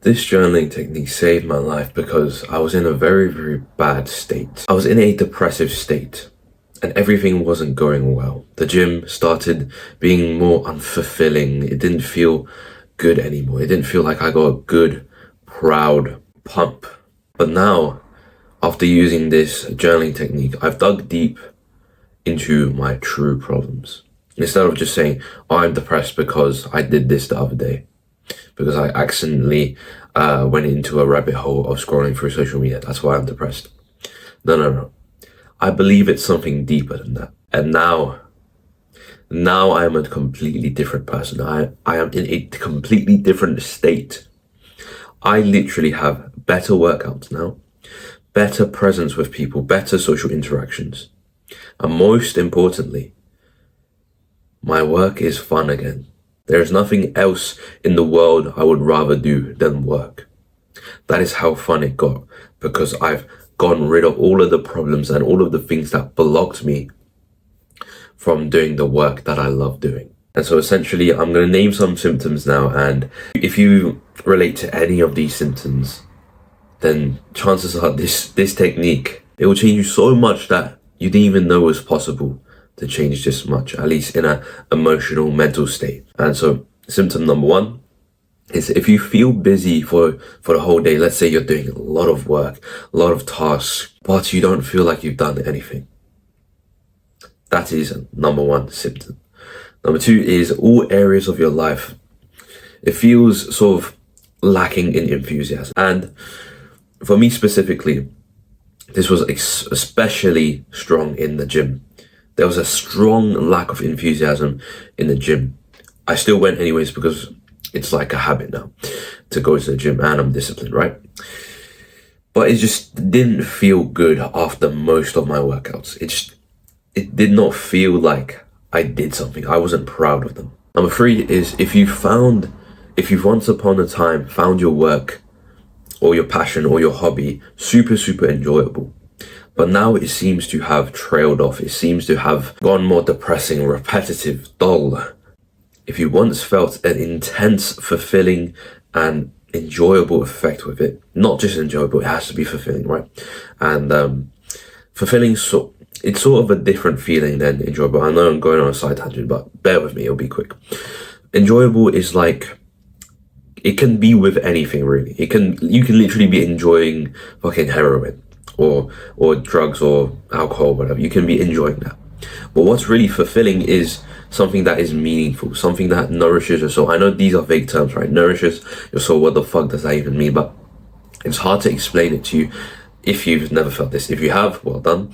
This journaling technique saved my life because I was in a very, very bad state. I was in a depressive state and everything wasn't going well. The gym started being more unfulfilling. It didn't feel good anymore. It didn't feel like I got a good, proud pump. But now, after using this journaling technique, I've dug deep into my true problems. Instead of just saying, oh, I'm depressed because I did this the other day, because I accidentally went into a rabbit hole of scrolling through social media. That's why I'm depressed. No. I believe it's something deeper than that. And now I am a completely different person. I am in a completely different state. I literally have better workouts now, better presence with people, better social interactions. And most importantly, my work is fun again. There is nothing else in the world I would rather do than work. That is how fun it got, because I've gotten rid of all of the problems and all of the things that blocked me from doing the work that I love doing. And so essentially, I'm going to name some symptoms now, and if you relate to any of these symptoms, then chances are this technique, it will change you so much that you didn't even know was possible to change this much, at least in an emotional, mental state. And so symptom number one is if you feel busy for the whole day. Let's say you're doing a lot of work, a lot of tasks, but you don't feel like you've done anything. That is number one symptom. Number two is all areas of your life, it feels sort of lacking in enthusiasm. And for me specifically, this was especially strong in the gym. There was a strong lack of enthusiasm in the gym. I still went anyways because it's like a habit now to go to the gym, and I'm disciplined, right? But it just didn't feel good after most of my workouts. It did not feel like I did something. I wasn't proud of them. Number three is if you've once upon a time found your work or your passion or your hobby super, super enjoyable, but now it seems to have trailed off. It seems to have gone more depressing, repetitive, dull. If you once felt an intense, fulfilling, and enjoyable effect with it, not just enjoyable, it has to be fulfilling, right? And fulfilling, it's sort of a different feeling than enjoyable. I know I'm going on a side tangent, but bear with me, it'll be quick. Enjoyable is like, it can be with anything really. You can literally be enjoying fucking heroin or drugs or alcohol, whatever. You can be enjoying that. But what's really fulfilling is something that is meaningful, something that nourishes your soul. I know these are vague terms, right? Nourishes your soul. What the fuck does that even mean? But it's hard to explain it to you if you've never felt this. If you have, well done.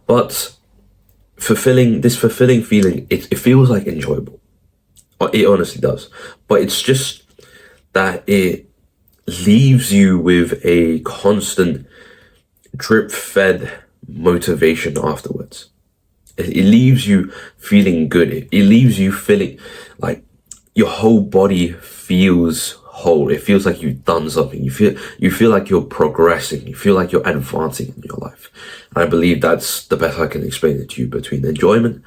But this fulfilling feeling, it feels like enjoyable. It honestly does. But it's just that it leaves you with a constant drip-fed motivation afterwards. It leaves you feeling good. It leaves you feeling like your whole body feels whole. It feels like you've done something. You feel like you're progressing. You feel like you're advancing in your life. And I believe that's the best I can explain it to you, between enjoyment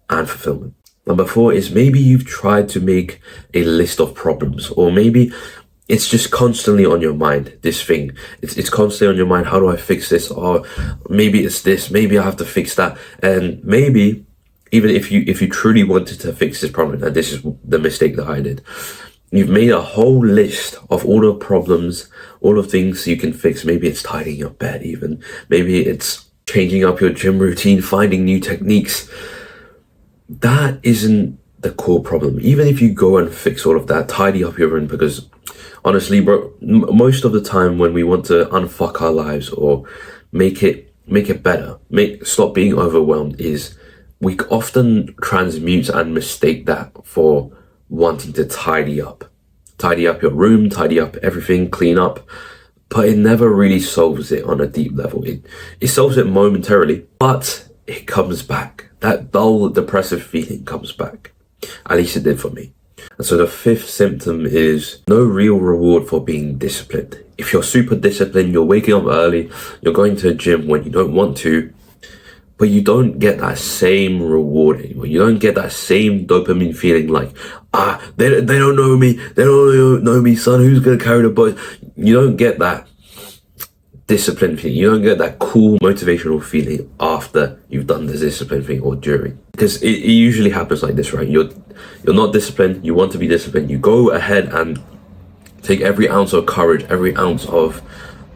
and fulfillment. Number four is maybe you've tried to make a list of problems, or maybe it's just constantly on your mind, this thing. It's constantly on your mind. How do I fix this? Or maybe it's this. Maybe I have to fix that. And maybe even if you truly wanted to fix this problem, and this is the mistake that I did, you've made a whole list of all the problems, all the things you can fix. Maybe it's tidying your bed even. Maybe it's changing up your gym routine, finding new techniques. That isn't the core problem. Even if you go and fix all of that, tidy up your room, because honestly, bro, most of the time when we want to unfuck our lives or make it better, stop being overwhelmed, is we often transmute and mistake that for wanting to tidy up your room, tidy up everything, clean up, but it never really solves it on a deep level. It solves it momentarily, but it comes back. That dull, depressive feeling comes back. At least it did for me. And so the fifth symptom is no real reward for being disciplined. If you're super disciplined, you're waking up early, you're going to a gym when you don't want to, but you don't get that same reward anymore. You don't get that same dopamine feeling like, they don't know me. They don't know me, son. Who's going to carry the boat? you don't get that discipline thing. You don't get that cool motivational feeling after you've done the discipline thing or during, because it usually happens like this, right? You're not disciplined, you want to be disciplined, you go ahead and take every ounce of courage, every ounce of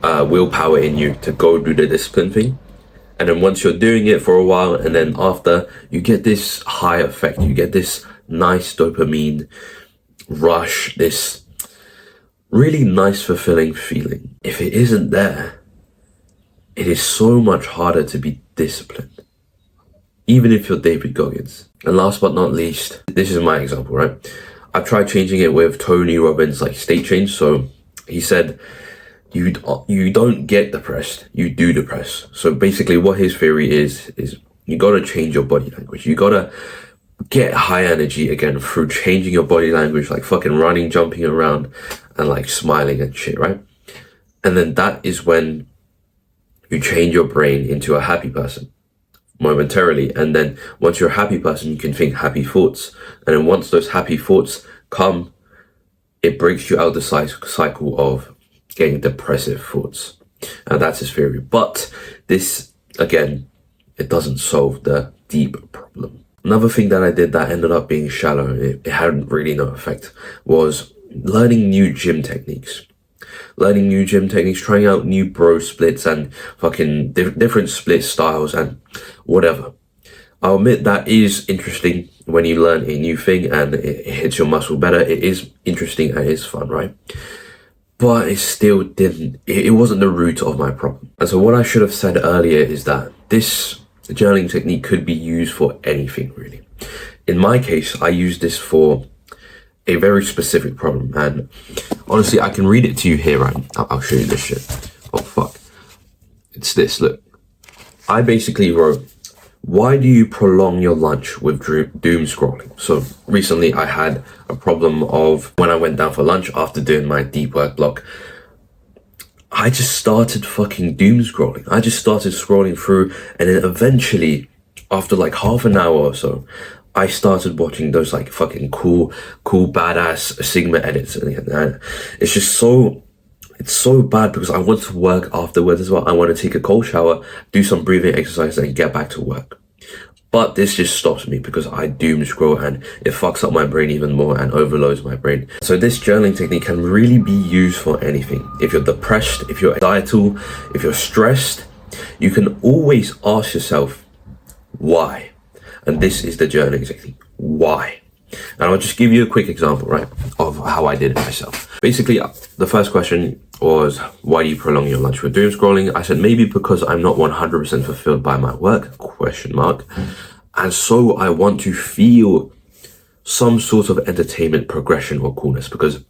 willpower in you to go do the discipline thing, and then once you're doing it for a while, and then after, you get this high effect, you get this nice dopamine rush, this really nice fulfilling feeling. If it isn't there, it is so much harder to be disciplined, even if you're David Goggins. And last but not least, this is my example, right? I've tried changing it with Tony Robbins' like state change. So he said, you don't get depressed, you do depress. So basically what his theory is you gotta change your body language. You gotta get high energy again through changing your body language, like fucking running, jumping around, and like smiling and shit, right? And then that is when you change your brain into a happy person momentarily. And then once you're a happy person, you can think happy thoughts. And then once those happy thoughts come, it breaks you out the cycle of getting depressive thoughts. And that's his theory. But this, again, it doesn't solve the deep problem. Another thing that I did that ended up being shallow, it had really no effect, was learning new gym techniques. Trying out new bro splits and fucking different split styles and whatever. I'll admit that is interesting when you learn a new thing and it hits your muscle better. It is interesting and it is fun, right? But it still didn't, it wasn't the root of my problem. And so what I should have said earlier is that this journaling technique could be used for anything, really. In my case, I use this for a very specific problem, and honestly, I can read it to you here, right? I'll show you this shit. Oh fuck, it's this, look. I basically wrote, why do you prolong your lunch with doom scrolling? So recently I had a problem of when I went down for lunch after doing my deep work block, I just started fucking doom scrolling. I just started scrolling through, and then eventually, after like half an hour or so, I started watching those like fucking cool badass Sigma edits, and it's just it's so bad because I want to work afterwards as well. I want to take a cold shower, do some breathing exercise, and get back to work. But this just stops me because I doom scroll and it fucks up my brain even more and overloads my brain. So this journaling technique can really be used for anything. If you're depressed, if you're anxiety, if you're stressed, you can always ask yourself, why? And this is the journaling technique. Why? And I'll just give you a quick example, right, of how I did it myself. Basically, the first question was, why do you prolong your lunch with doom scrolling? I said, maybe because I'm not 100% fulfilled by my work, ? And so I want to feel some sort of entertainment, progression, or coolness. Because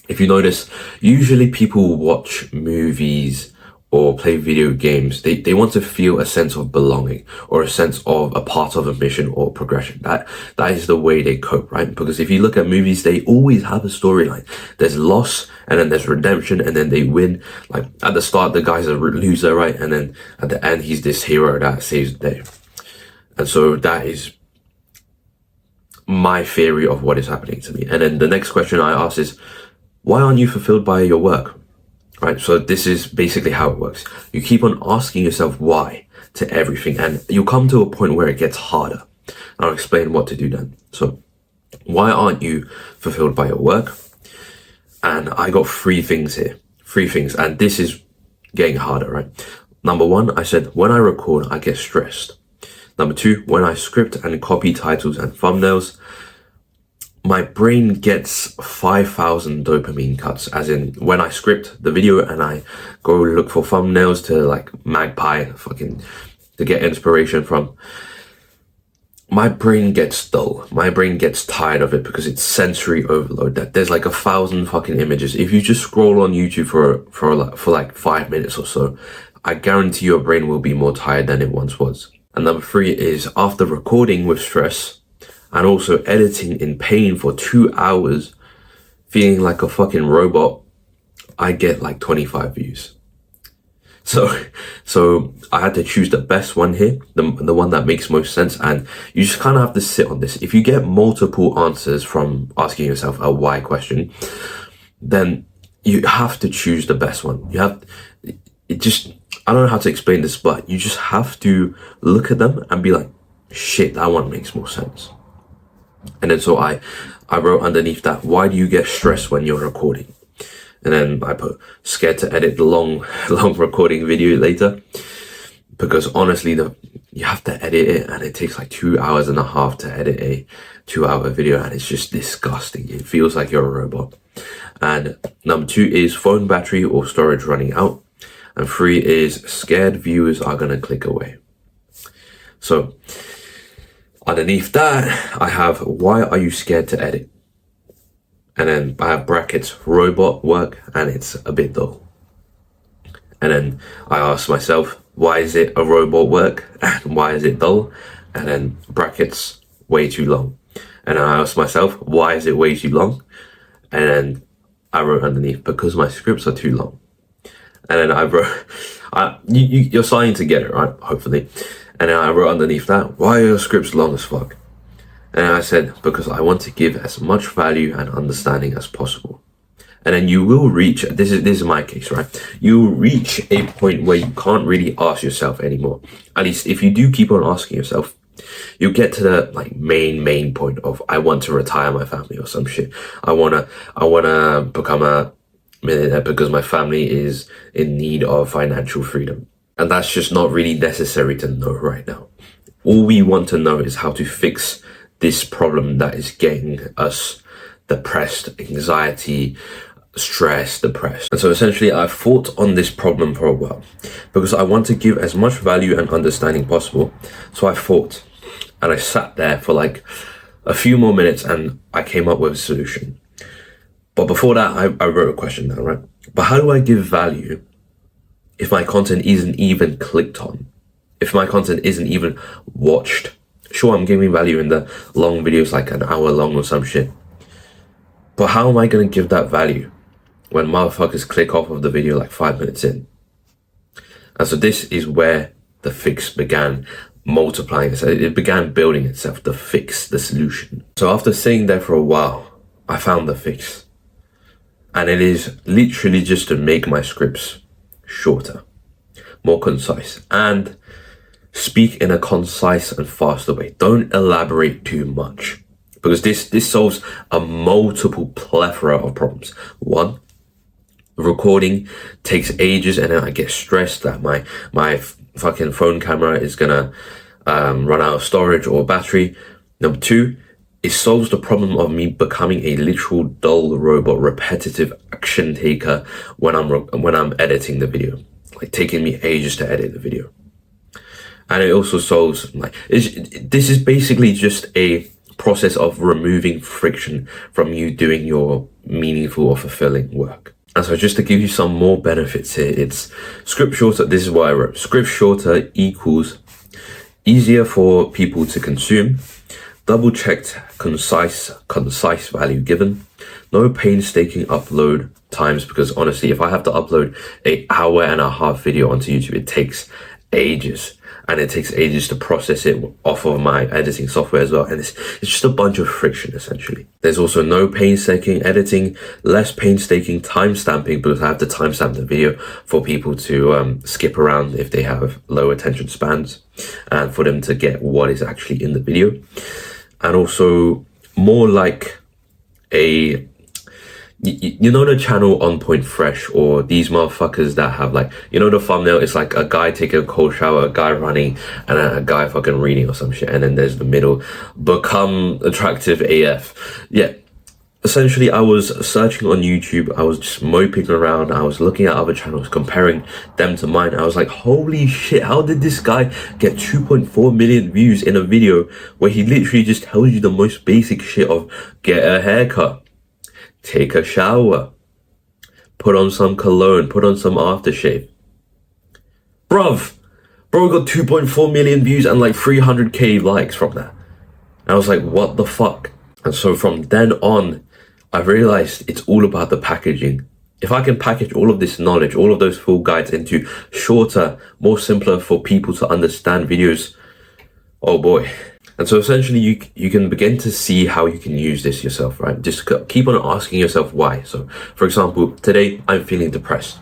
if you notice, usually people watch movies or play video games, they want to feel a sense of belonging or a sense of a part of a mission or progression. That is the way they cope, right? Because if you look at movies, they always have a storyline. There's loss, and then there's redemption, and then they win. Like at the start, the guy's a loser, right? And then at the end, he's this hero that saves the day. And so that is my theory of what is happening to me. And then the next question I ask is, why aren't you fulfilled by your work? Right, so this is basically how it works. You keep on asking yourself why to everything, and you'll come to a point where it gets harder. I'll explain what to do then. So, why aren't you fulfilled by your work? And I got 3 things here. 3 things, and this is getting harder, right? Number 1, I said, when I record, I get stressed. Number 2, when I script and copy titles and thumbnails, my brain gets 5,000 dopamine cuts, as in when I script the video and I go look for thumbnails to like Magpie to get inspiration from, my brain gets dull. My brain gets tired of it because it's sensory overload. That there's like 1,000 fucking images. If you just scroll on YouTube for like 5 minutes or so, I guarantee your brain will be more tired than it once was. And number 3 is, after recording with stress and also editing in pain for 2 hours, feeling like a fucking robot, I get like 25 views. So I had to choose the best one here, the one that makes most sense, and you just kind of have to sit on this. If you get multiple answers from asking yourself a why question, then you have to choose the best one. I don't know how to explain this, but you just have to look at them and be like, shit, that one makes more sense. And then so I wrote underneath that, why do you get stressed when you're recording? And then I put, scared to edit the long recording video later, because honestly, you have to edit it, and it takes like 2.5 hours to edit a 2-hour video, and it's just disgusting. It feels like you're a robot. And number 2 is phone battery or storage running out. And 3 is scared viewers are gonna click away. So underneath that, I have, why are you scared to edit? And then I have brackets, robot work, and it's a bit dull. And then I ask myself, why is it a robot work? And why is it dull? And then brackets, way too long. And I ask myself, why is it way too long? And then I wrote underneath, because my scripts are too long. And then I wrote, you're starting to get it, right? Hopefully. And then I wrote underneath that, why are your scripts long as fuck? And I said, because I want to give as much value and understanding as possible. And then you will reach, this is my case, right? You'll reach a point where you can't really ask yourself anymore. At least if you do keep on asking yourself, you'll get to the like main point of, I want to retire my family or some shit. I wanna become a millionaire because my family is in need of financial freedom. And that's just not really necessary to know right now. All we want to know is how to fix this problem that is getting us depressed, anxiety, stress, depressed. And so essentially I've thought on this problem for a while because I want to give as much value and understanding possible. So I thought, and I sat there for like a few more minutes and I came up with a solution. But before that, I wrote a question down, right? But how do I give value if my content isn't even clicked on? If my content isn't even watched? Sure, I'm giving value in the long videos, like an hour long or some shit. But how am I going to give that value when motherfuckers click off of the video like 5 minutes in? And so this is where the fix began multiplying. So it began building itself, the fix, the solution. So after sitting there for a while, I found the fix. And it is literally just to make my scripts shorter, more concise, and speak in a concise and faster way. Don't elaborate too much, because this solves a multiple plethora of problems. One, recording takes ages, and then I get stressed that my fucking phone camera is gonna run out of storage or battery. Number 2, it solves the problem of me becoming a literal dull robot, repetitive action taker when I'm editing the video, like taking me ages to edit the video. And it also solves this is basically just a process of removing friction from you doing your meaningful or fulfilling work. And so just to give you some more benefits here, it's script shorter. This is what I wrote. Script shorter equals easier for people to consume, double checked, concise value given, no painstaking upload times, because honestly, if I have to upload an hour and a half video onto YouTube, it takes ages. And it takes ages to process it off of my editing software as well. And it's just a bunch of friction, essentially. There's also no painstaking editing, less painstaking timestamping, because I have to timestamp the video for people to skip around if they have low attention spans, and for them to get what is actually in the video. And also more like a... You know the channel On Point Fresh, or these motherfuckers that have like, you know the thumbnail, it's like a guy taking a cold shower, a guy running, and a guy fucking reading or some shit, and then there's the middle, become attractive AF. Yeah, essentially I was searching on YouTube, I was just moping around, I was looking at other channels, comparing them to mine. I was like, holy shit, how did this guy get 2.4 million views in a video where he literally just tells you the most basic shit of get a haircut, take a shower, put on some cologne, put on some aftershave. Bro got 2.4 million views and like 300k likes from that. And I was like, what the fuck? And so from then on, I realized it's all about the packaging. If I can package all of this knowledge, all of those full guides into shorter, more simpler for people to understand videos, oh boy. And so essentially you can begin to see how you can use this yourself, right? Just keep on asking yourself why. So for example, today I'm feeling depressed.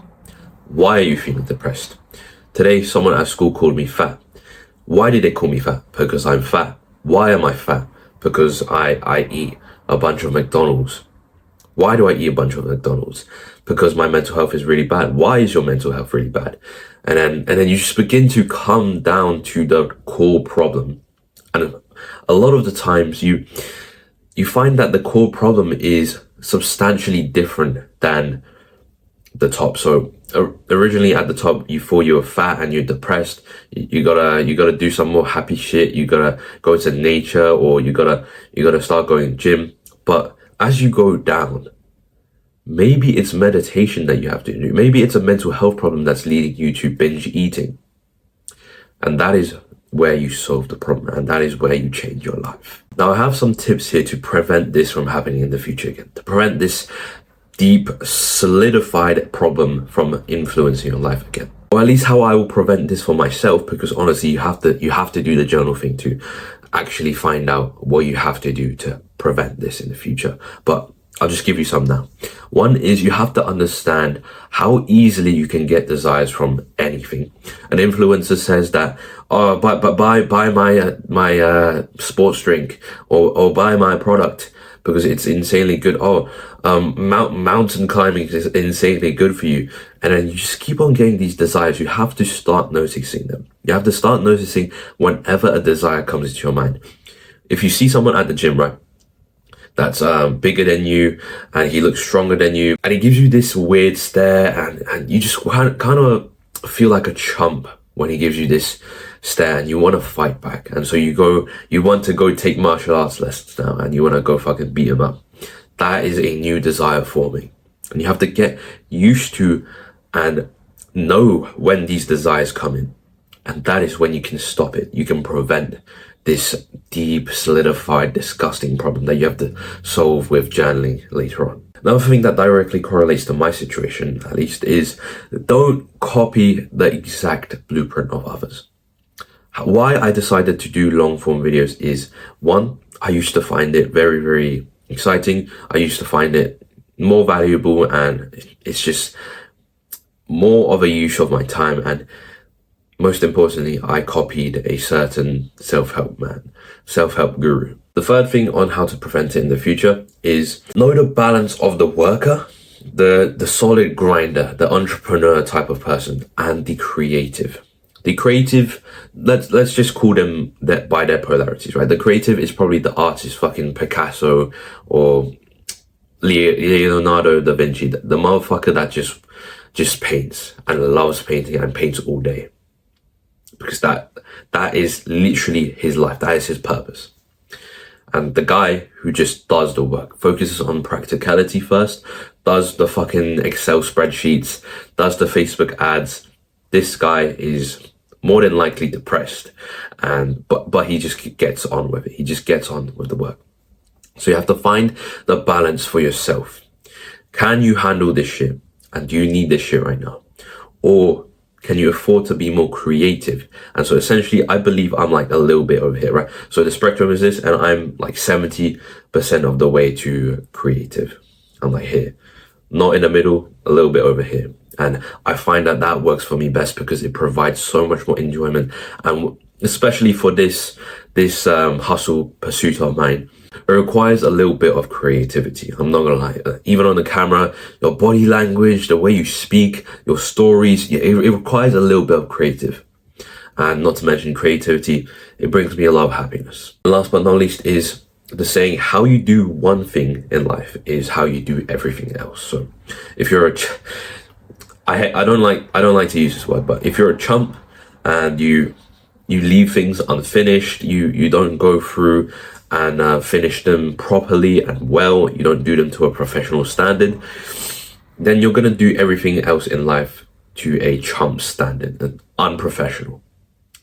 Why are you feeling depressed? Today someone at school called me fat. Why did they call me fat? Because I'm fat. Why am I fat? Because I eat a bunch of McDonald's. Why do I eat a bunch of McDonald's? Because my mental health is really bad. Why is your mental health really bad? And then you just begin to come down to the core problem. And a lot of the times you find that the core problem is substantially different than the top. So originally at the top, you thought you were fat and you're depressed. You gotta do some more happy shit. You gotta go to nature, or you gotta start going gym. But as you go down, maybe it's meditation that you have to do. Maybe it's a mental health problem that's leading you to binge eating. And that is where you solve the problem, and that is where you change your life. Now, I have some tips here to prevent this from happening in the future again, to prevent this deep, solidified problem from influencing your life again. Or at least how I will prevent this for myself, because honestly, you have to do the journal thing to actually find out what you have to do to prevent this in the future. But I'll just give you some now. One is you have to understand how easily you can get desires from anything. An influencer says that, oh, buy my sports drink, or buy my product because it's insanely good. Oh, mountain climbing is insanely good for you. And then you just keep on getting these desires. You have to start noticing them. You have to start noticing whenever a desire comes into your mind. If you see someone at the gym, right, that's bigger than you, and he looks stronger than you, and he gives you this weird stare, and you just kind of feel like a chump when he gives you this stare, and you want to fight back. And so you want to go take martial arts lessons now, and you want to go fucking beat him up. That is a new desire forming, and you have to get used to and know when these desires come in, and that is when you can stop it. You can prevent this deep, solidified, disgusting problem that you have to solve with journaling later on. Another thing that directly correlates to my situation, at least, is don't copy the exact blueprint of others. Why I decided to do long form videos is, one, I used to find it very, very exciting. I used to find it more valuable, and it's just more of a use of my time. And most importantly, I copied a certain self-help guru. The third thing on how to prevent it in the future is know the balance of the worker, the solid grinder, the entrepreneur type of person, and the creative. The creative, let's just call them that by their polarities, right? The creative is probably the artist, fucking Picasso or Leonardo da Vinci, the motherfucker that just paints and loves painting and paints all day. Because that is literally his life. That is his purpose. And the guy who just does the work, focuses on practicality first, does the fucking Excel spreadsheets, does the Facebook ads, this guy is more than likely depressed. But he just gets on with it. He just gets on with the work. So you have to find the balance for yourself. Can you handle this shit? And do you need this shit right now? Or can you afford to be more creative? And so essentially, I believe I'm like a little bit over here, right? So the spectrum is this, and I'm like 70% of the way to creative. I'm like here, not in the middle, a little bit over here. And I find that works for me best because it provides so much more enjoyment. And especially for this hustle pursuit of mine, it requires a little bit of creativity. I'm not gonna lie. Even on the camera, your body language, the way you speak, your stories, it requires a little bit of creative. And not to mention creativity, it brings me a lot of happiness. And last but not least is the saying, how you do one thing in life is how you do everything else. So if you're I don't like to use this word, but if you're a chump and you leave things unfinished, you don't go through and finish them properly and well, you don't do them to a professional standard, then you're going to do everything else in life to a chump standard, and unprofessional.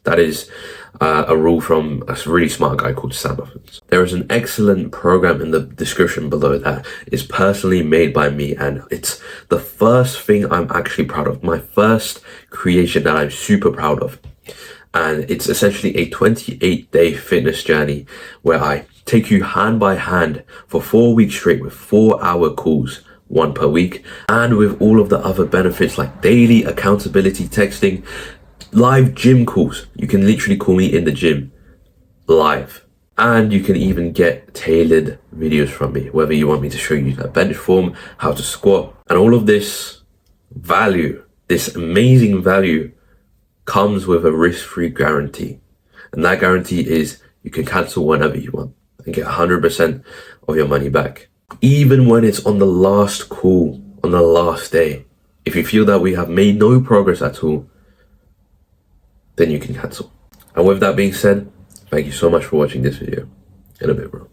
That is a rule from a really smart guy called Sam Evans. There is an excellent program in the description below that is personally made by me, and it's the first thing I'm actually proud of, my first creation that I'm super proud of. And it's essentially a 28-day fitness journey where I take you hand by hand for 4 weeks straight with 4-hour calls, one per week, and with all of the other benefits like daily accountability texting, live gym calls. You can literally call me in the gym live. And you can even get tailored videos from me, whether you want me to show you that bench form, how to squat, and all of this value, this amazing value, comes with a risk-free guarantee. And that guarantee is you can cancel whenever you want and get 100% of your money back. Even when it's on the last call, on the last day. If you feel that we have made no progress at all, then you can cancel. And with that being said, thank you so much for watching this video. In a bit, bro.